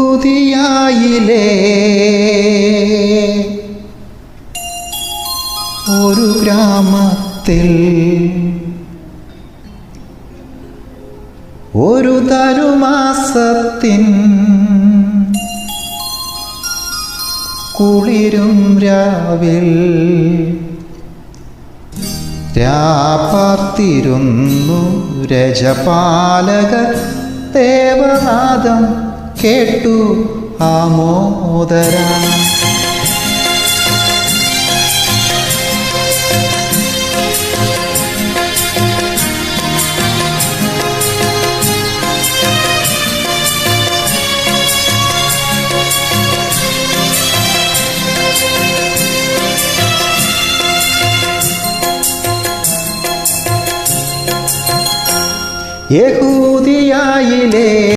യഹൂദിയായിലെ ഒരു ഗ്രാമത്തിൽ ഒരു ധനുമാസത്തിൻ കുളിരും രാവിൽ രാപാർത്തിരുന്നു രജപാലക ദേവനാദം കേട്ടു ആമോദര. യഹൂദിയായിലെ